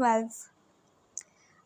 12।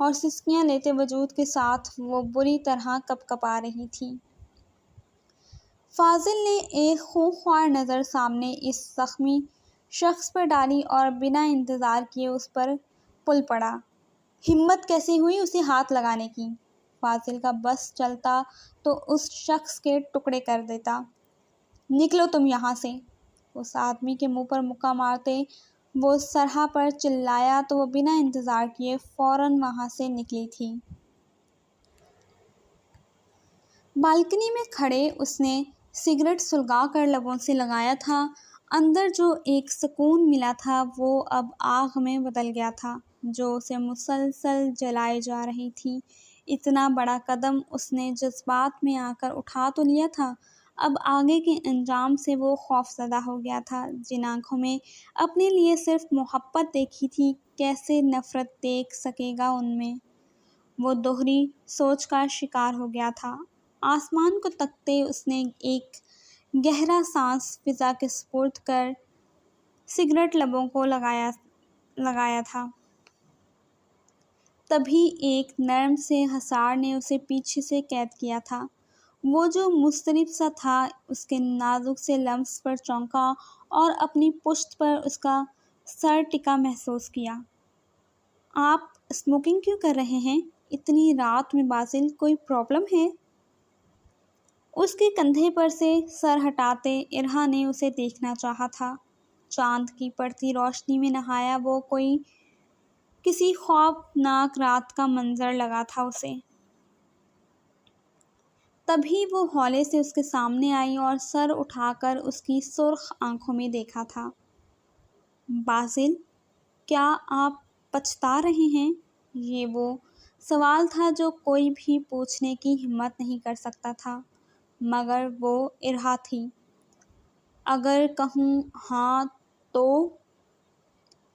اور سسکیاں لیتے وجود کے ساتھ وہ بری طرح کپکپا رہی تھی۔ فاضل نے ایک خونخوار نظر سامنے اس زخمی شخص پر ڈالی اور بنا انتظار کیے اس پر پل پڑا۔ ہمت کیسے ہوئی اسے ہاتھ لگانے کی؟ فاضل کا بس چلتا تو اس شخص کے ٹکڑے کر دیتا۔ نکلو تم یہاں سے! اس آدمی کے منہ پر مکہ مارتے وہ سرہا پر چلایا تو وہ بنا انتظار کیے فوراً وہاں سے نکلی تھی۔ بالکنی میں کھڑے اس نے سگریٹ سلگا کر لبوں سے لگایا تھا۔ اندر جو ایک سکون ملا تھا وہ اب آگ میں بدل گیا تھا جو اسے مسلسل جلائے جا رہی تھی۔ اتنا بڑا قدم اس نے جذبات میں آ کر اٹھا تو لیا تھا، اب آگے کے انجام سے وہ خوفزدہ ہو گیا تھا۔ جن آنکھوں میں اپنے لیے صرف محبت دیکھی تھی، کیسے نفرت دیکھ سکے گا ان میں؟ وہ دوہری سوچ کا شکار ہو گیا تھا۔ آسمان کو تکتے اس نے ایک گہرا سانس فضا کے سپرد کر سگریٹ لبوں کو لگایا تھا۔ تبھی ایک نرم سے حصار نے اسے پیچھے سے قید کیا تھا۔ وہ جو مضطرب سا تھا اس کے نازک سے لمس پر چونکا اور اپنی پشت پر اس کا سر ٹکا محسوس کیا۔ آپ اسموکنگ کیوں کر رہے ہیں اتنی رات میں باسل؟ کوئی پرابلم ہے؟ اس کے کندھے پر سے سر ہٹاتے ارہا نے اسے دیکھنا چاہا تھا۔ چاند کی پڑتی روشنی میں نہایا وہ کوئی کسی خوابناک رات کا منظر لگا تھا اسے۔ تبھی وہ ہولے سے اس کے سامنے آئی اور سر اٹھا کر اس کی سرخ آنکھوں میں دیکھا تھا۔ باسل، کیا آپ پچھتا رہے ہیں؟ یہ وہ سوال تھا جو کوئی بھی پوچھنے کی ہمت نہیں کر سکتا تھا مگر وہ ارہا تھی۔ اگر کہوں ہاں تو؟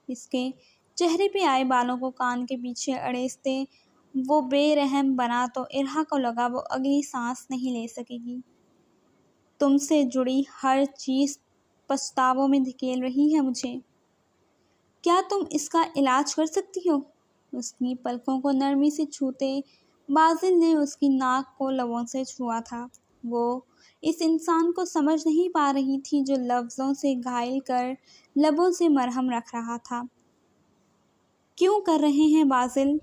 اس کے چہرے پہ آئے بالوں کو کان کے پیچھے اڑیستے وہ بے رحم بنا تو ارہا کو لگا وہ اگلی سانس نہیں لے سکے گی۔ تم سے جڑی ہر چیز پچھتاووں میں دھکیل رہی ہے مجھے۔ کیا تم اس کا علاج کر سکتی ہو؟ اس کی پلکوں کو نرمی سے چھوتے باسل نے اس کی ناک کو لبوں سے چھوا تھا۔ وہ اس انسان کو سمجھ نہیں پا رہی تھی جو لفظوں سے گھائل کر لبوں سے مرہم رکھ رہا تھا۔ کیوں کر رہے ہیں باسل؟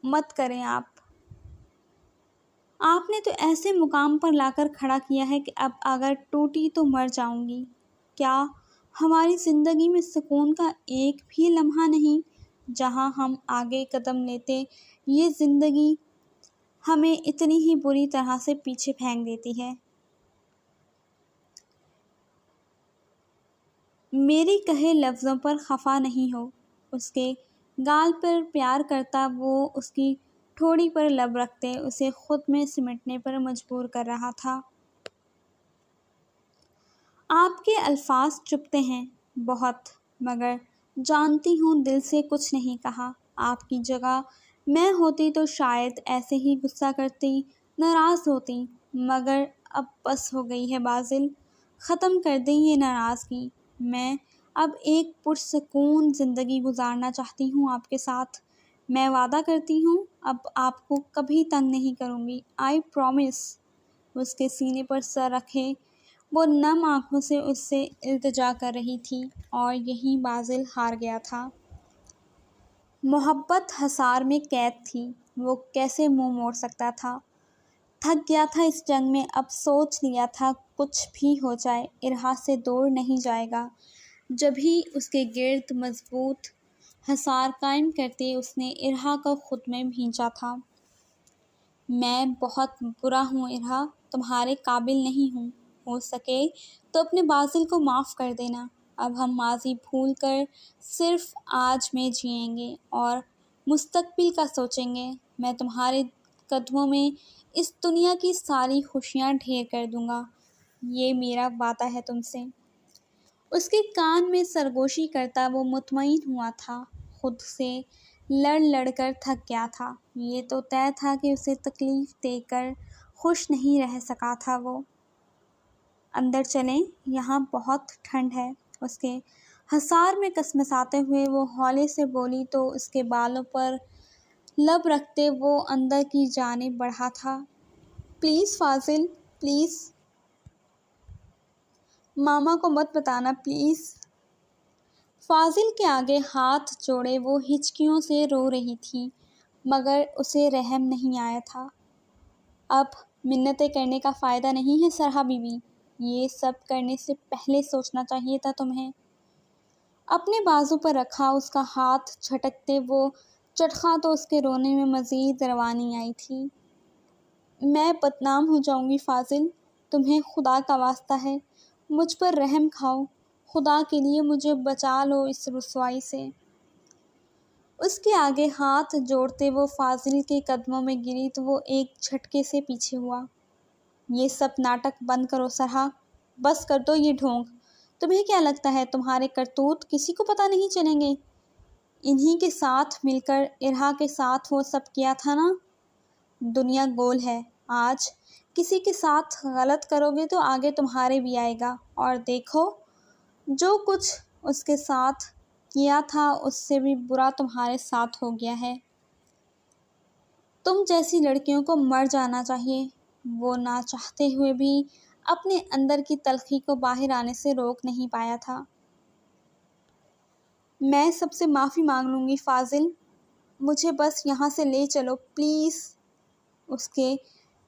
مت کریں آپ نے تو ایسے مقام پر لا کر کھڑا کیا ہے کہ اب اگر ٹوٹی تو مر جاؤں گی۔ کیا ہماری زندگی میں سکون کا ایک بھی لمحہ نہیں جہاں ہم آگے قدم لیتے یہ زندگی ہمیں اتنی ہی بری طرح سے پیچھے پھینک دیتی ہے؟ میری کہے لفظوں پر خفا نہیں ہو۔ اس کے گال پر پیار کرتا وہ اس کی ٹھوڑی پر لب رکھتے اسے خود میں سمٹنے پر مجبور کر رہا تھا۔ آپ کے الفاظ چبھتے ہیں بہت، مگر جانتی ہوں دل سے کچھ نہیں کہا۔ آپ کی جگہ میں ہوتی تو شاید ایسے ہی غصہ کرتی، ناراض ہوتی، مگر اب بس ہو گئی ہے باسل، ختم کر دیں یہ ناراضگی۔ میں اب ایک پرسکون زندگی گزارنا چاہتی ہوں آپ کے ساتھ۔ میں وعدہ کرتی ہوں اب آپ کو کبھی تنگ نہیں کروں گی، آئی پرومس۔ اس کے سینے پر سر رکھے وہ نم آنکھوں سے اس سے التجا کر رہی تھی اور یہیں باسل ہار گیا تھا۔ محبت حصار میں قید تھی، وہ کیسے منہ موڑ سکتا تھا؟ تھک گیا تھا اس جنگ میں، اب سوچ لیا تھا کچھ بھی ہو جائے ارہا سے دور نہیں جائے گا۔ جبھی اس کے گرد مضبوط حصار قائم کرتے اس نے ارہا کو خود میں بھینچا تھا۔ میں بہت برا ہوں ارہا، تمہارے قابل نہیں ہوں، ہو سکے تو اپنے باسل کو معاف کر دینا۔ اب ہم ماضی بھول کر صرف آج میں جئیں گے اور مستقبل کا سوچیں گے۔ میں تمہارے قدموں میں اس دنیا کی ساری خوشیاں ڈھیر کر دوں گا، یہ میرا وعدہ ہے تم سے۔ اس کے کان میں سرگوشی کرتا وہ مطمئن ہوا تھا، خود سے لڑ لڑ کر تھک گیا تھا۔ یہ تو طے تھا کہ اسے تکلیف دے کر خوش نہیں رہ سکا تھا وہ۔ اندر چلیں، یہاں بہت ٹھنڈ ہے۔ اس کے حصار میں کسمساتے ہوئے وہ ہولے سے بولی تو اس کے بالوں پر لب رکھتے وہ اندر کی جانب بڑھا تھا۔ پلیز فاضل، پلیز ماما کو مت بتانا پلیز۔ فاضل کے آگے ہاتھ جوڑے وہ ہچکیوں سے رو رہی تھی، مگر اسے رحم نہیں آیا تھا۔ اب منتیں کرنے کا فائدہ نہیں ہے سرحا بی بی، یہ سب کرنے سے پہلے سوچنا چاہیے تھا تمہیں۔ اپنے بازو پر رکھا اس کا ہاتھ جھٹکتے وہ چٹخا تو اس کے رونے میں مزید روانی آئی تھی۔ میں بدنام ہو جاؤں گی فاضل، تمہیں خدا کا واسطہ ہے مجھ پر رحم کھاؤ، خدا کے لیے مجھے بچا لو اس رسوائی سے۔ اس کے آگے ہاتھ جوڑتے وہ فاضل کے قدموں میں گری تو وہ ایک جھٹکے سے پیچھے ہوا۔ یہ سب ناٹک بند کرو سرحا، بس کر دو یہ ڈھونگ۔ تمہیں کیا لگتا ہے تمہارے کرتوت کسی کو پتہ نہیں چلیں گے؟ انہی کے ساتھ مل کر ارہا کے ساتھ وہ سب کیا تھا نا؟ دنیا گول ہے، آج کسی کے ساتھ غلط کرو گے تو آگے تمہارے بھی آئے گا، اور دیکھو جو کچھ اس کے ساتھ کیا تھا اس سے بھی برا تمہارے ساتھ ہو گیا ہے۔ تم جیسی لڑکیوں کو مر جانا چاہیے۔ وہ نہ چاہتے ہوئے بھی اپنے اندر کی تلخی کو باہر آنے سے روک نہیں پایا تھا۔ میں سب سے معافی مانگ لوں گی فاضل، مجھے بس یہاں سے لے چلو پلیز۔ اس کے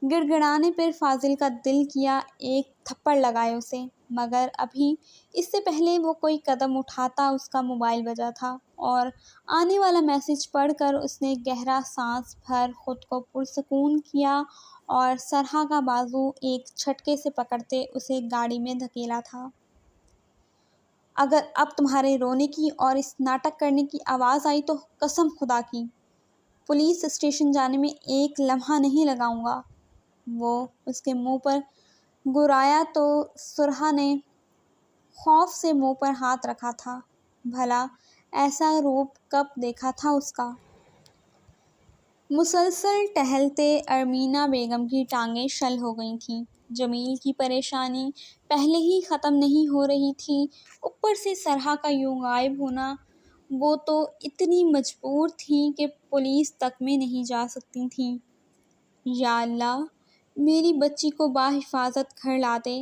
گڑ گڑانے پر فاضل کا دل کیا ایک تھپڑ لگائے اسے، مگر ابھی اس سے پہلے وہ کوئی قدم اٹھاتا اس کا موبائل بجا تھا، اور آنے والا میسج پڑھ کر اس نے گہرا سانس بھر خود کو پرسکون کیا اور سرحا کا بازو ایک جھٹکے سے پکڑتے اسے گاڑی میں دھکیلا تھا۔ اگر اب تمہارے رونے کی اور اس ناٹک کرنے کی آواز آئی تو قسم خدا کی پولیس اسٹیشن جانے میں ایک لمحہ نہیں لگاؤں گا۔ وہ اس کے منہ پر گرایا تو سرحا نے خوف سے منہ پر ہاتھ رکھا تھا۔ بھلا ایسا روپ کب دیکھا تھا اس کا؟ مسلسل ٹہلتے ارمینا بیگم کی ٹانگیں شل ہو گئی تھیں۔ جمیل کی پریشانی پہلے ہی ختم نہیں ہو رہی تھی، اوپر سے سرحا کا یوں غائب ہونا۔ وہ تو اتنی مجبور تھیں کہ پولیس تک میں نہیں جا سکتی تھیں۔ یا اللہ، میری بچی کو بحفاظت گھر لا دے۔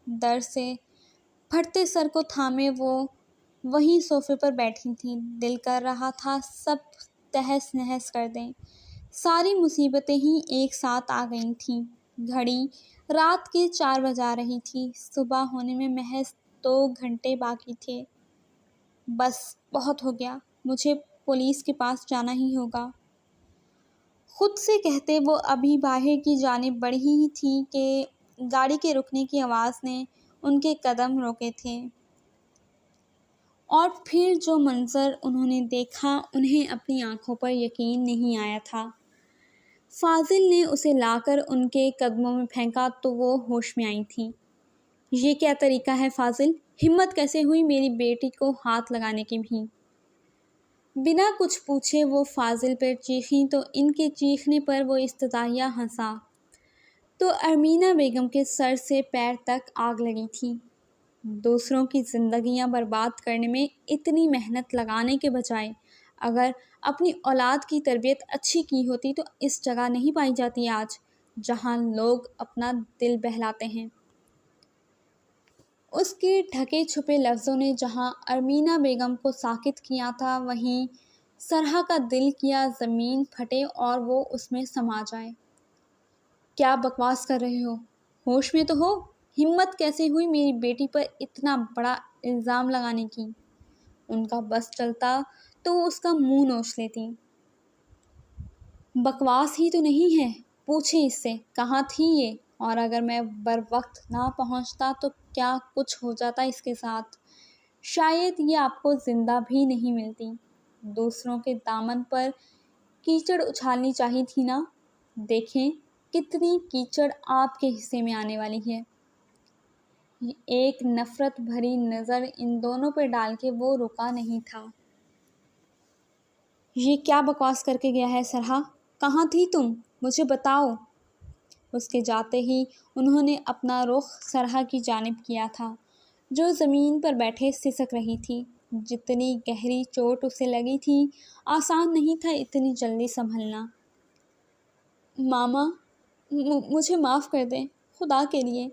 در سے پھٹتے سر کو تھامے وہ وہیں صوفے پر بیٹھی تھیں۔ دل کر رہا تھا سب تہس نہس کر دیں۔ ساری مصیبتیں ہی ایک ساتھ آ گئی تھیں۔ گھڑی رات کے 4 بجا رہی تھی، صبح ہونے میں محض 2 گھنٹے باقی تھے۔ بس بہت ہو گیا، مجھے پولیس کے پاس جانا ہی ہوگا، خود سے کہتے وہ ابھی باہر کی جانب بڑھی ہی تھی کہ گاڑی کے رکنے کی آواز نے ان کے قدم روکے تھے۔ اور پھر جو منظر انہوں نے دیکھا انہیں اپنی آنکھوں پر یقین نہیں آیا تھا۔ فاضل نے اسے لا کر ان کے قدموں میں پھینکا تو وہ ہوش میں آئی تھیں۔ یہ کیا طریقہ ہے فاضل، ہمت کیسے ہوئی میری بیٹی کو ہاتھ لگانے کی بھی؟ بنا کچھ پوچھے وہ فاضل پر چیخیں تو ان کے چیخنے پر وہ استدعائیہ ہنسا تو ارمینا بیگم کے سر سے پیر تک آگ لگی تھی۔ دوسروں کی زندگیاں برباد کرنے میں اتنی محنت لگانے کے بجائے اگر اپنی اولاد کی تربیت اچھی کی ہوتی تو اس جگہ نہیں پائی جاتی آج، جہاں لوگ اپنا دل بہلاتے ہیں۔ اس کے ڈھکے چھپے لفظوں نے جہاں ارمینا بیگم کو ساکت کیا تھا، وہیں سرحا کا دل کیا زمین پھٹے اور وہ اس میں سما جائے۔ کیا بکواس کر رہے ہو؟ ہوش میں تو ہو؟ ہمت کیسے ہوئی میری بیٹی پر اتنا بڑا الزام لگانے کی؟ ان کا بس چلتا تو وہ اس کا منہ نوچ لیتی۔ بکواس ہی تو نہیں ہے، پوچھیں اس سے کہاں تھی یہ، اور اگر میں بر وقت نہ پہنچتا تو کیا کچھ ہو جاتا اس کے ساتھ، شاید یہ آپ کو زندہ بھی نہیں ملتی۔ دوسروں کے دامن پر کیچڑ اچھالنی چاہی تھی نا، دیکھیں کتنی کیچڑ آپ کے حصے میں آنے والی ہے۔ ایک نفرت بھری نظر ان دونوں پہ ڈال کے وہ رکا نہیں تھا۔ یہ کیا بکواس کر کے گیا ہے سرحا، کہاں تھی تم، مجھے بتاؤ۔ اس کے جاتے ہی انہوں نے اپنا رخ سرحا کی جانب کیا تھا، جو زمین پر بیٹھے سسک رہی تھی۔ جتنی گہری چوٹ اسے لگی تھی آسان نہیں تھا اتنی جلدی سنبھلنا۔ ماما مجھے معاف کر دیں، خدا کے لیے،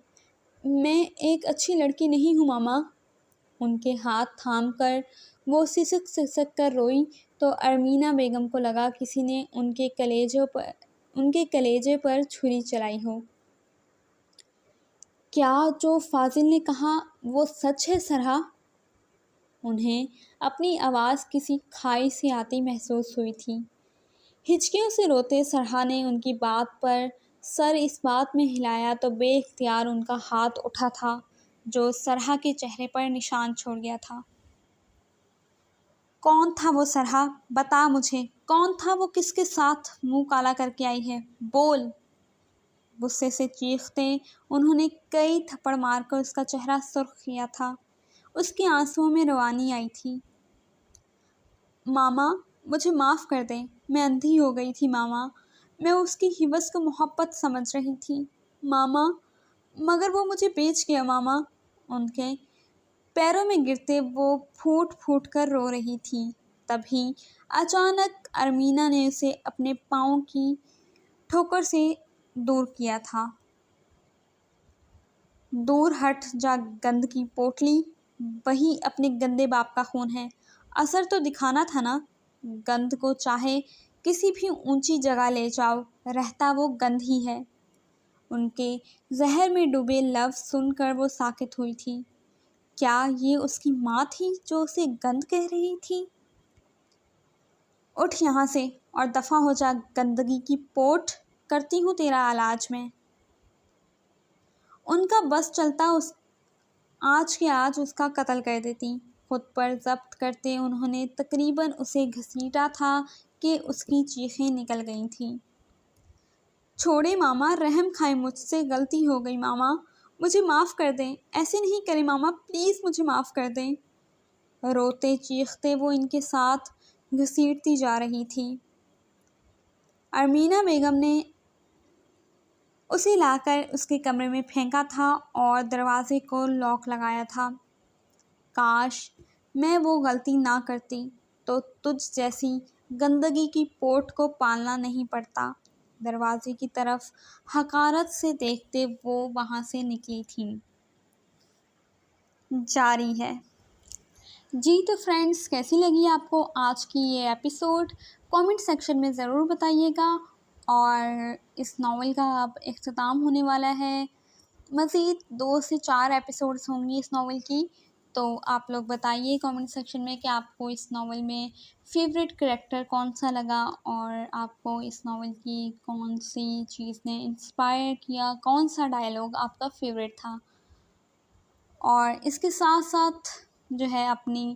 میں ایک اچھی لڑکی نہیں ہوں ماما۔ ان کے ہاتھ تھام کر وہ سسک سسک کر روئی تو ارمینہ بیگم کو لگا کسی نے ان کے کلیجے پر چھری چلائی ہو۔ کیا جو فاضل نے کہا وہ سچ ہے سرحا؟ انہیں اپنی آواز کسی کھائی سے آتی محسوس ہوئی تھی۔ ہچکیوں سے روتے سرحا نے ان کی بات پر سر اس بات میں ہلایا تو بے اختیار ان کا ہاتھ اٹھا تھا جو سرحا کے چہرے پر نشان چھوڑ گیا تھا۔ کون تھا وہ سرحا؟ بتا مجھے، کون تھا وہ؟ کس کے ساتھ منہ کالا کر کے آئی ہے؟ بول! غصے سے چیختے انہوں نے کئی تھپڑ مار کر اس کا چہرہ سرخ کیا تھا۔ اس کی آنسوؤں میں روانی آئی تھی۔ ماما مجھے معاف کر دیں، میں اندھی ہو گئی تھی ماما، میں اس کی حوث کو محبت سمجھ رہی تھی ماما، مگر وہ مجھے بیچ گیا ماما۔ ان کے پیروں میں گرتے وہ پھوٹ پھوٹ کر رو رہی تھی۔ تبھی اچانک ارمینہ نے اسے اپنے پاؤں کی ٹھوکر سے دور کیا تھا۔ دور ہٹ جا گند کی پوٹلی، وہی اپنے گندے باپ کا خون ہے، اثر تو دکھانا تھا نا۔ گند کو چاہے کسی بھی اونچی جگہ لے جاؤ، رہتا وہ گند ہی ہے۔ ان کے زہر میں ڈوبے لفظ سن کر وہ ساکت ہوئی تھی۔ کیا یہ اس کی ماں تھی جو اسے گند کہہ رہی تھی؟ اٹھ یہاں سے اور دفع ہو جا گندگی کی پوٹ، کرتی ہوں تیرا علاج میں۔ ان کا بس چلتا آج کے آج اس کا قتل کر دیتی۔ خود پر ضبط کرتے انہوں نے تقریباً اسے گھسیٹا تھا کہ اس کی چیخیں نکل گئی تھیں۔ چھوڑے ماما، رحم کھائیں، مجھ سے غلطی ہو گئی ماما، مجھے معاف کر دیں، ایسے نہیں کریں ماما، پلیز مجھے معاف کر دیں۔ روتے چیختے وہ ان کے ساتھ گھسیٹتی جا رہی تھی۔ ارمینہ بیگم نے اسے لا کر اس کے کمرے میں پھینکا تھا اور دروازے کو لاک لگایا تھا۔ کاش میں وہ غلطی نہ کرتی تو تجھ جیسی گندگی کی پوٹ کو پالنا نہیں پڑتا۔ دروازے کی طرف حقارت سے دیکھتے وہ وہاں سے نکلی تھیں۔ جاری ہے۔ جی تو فرینڈس، کیسی لگی آپ کو آج کی یہ ایپیسوڈ؟ کامنٹ سیکشن میں ضرور بتائیے گا۔ اور اس ناول کا اب اختتام ہونے والا ہے، مزید 2 سے 4 ایپیسوڈز ہوں گی اس ناول کی، تو آپ لوگ بتائیے کامنٹ سیکشن میں کہ آپ کو اس ناول میں فیوریٹ کریکٹر کون سا لگا اور آپ کو اس ناول کی کون سی چیز نے انسپائر کیا، کون سا ڈائلاگ آپ کا فیوریٹ تھا۔ اور اس کے ساتھ ساتھ جو ہے اپنی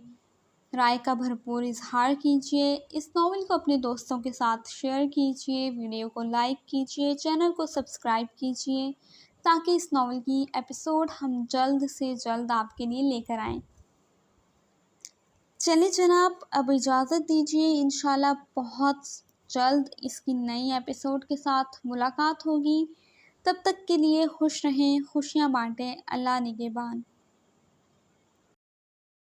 رائے کا بھرپور اظہار کیجیے، اس ناول کو اپنے دوستوں کے ساتھ شیئر کیجیے، ویڈیو کو لائک کیجیے، چینل کو سبسکرائب کیجیے تاکہ اس ناول کی ایپیسوڈ ہم جلد سے جلد آپ کے لیے لے کر آئیں۔ چلے جناب، اب اجازت دیجیے، انشاءاللہ بہت جلد اس کی نئی ایپیسوڈ کے ساتھ ملاقات ہوگی۔ تب تک کے لیے خوش رہیں، خوشیاں بانٹیں، اللہ نگہبان۔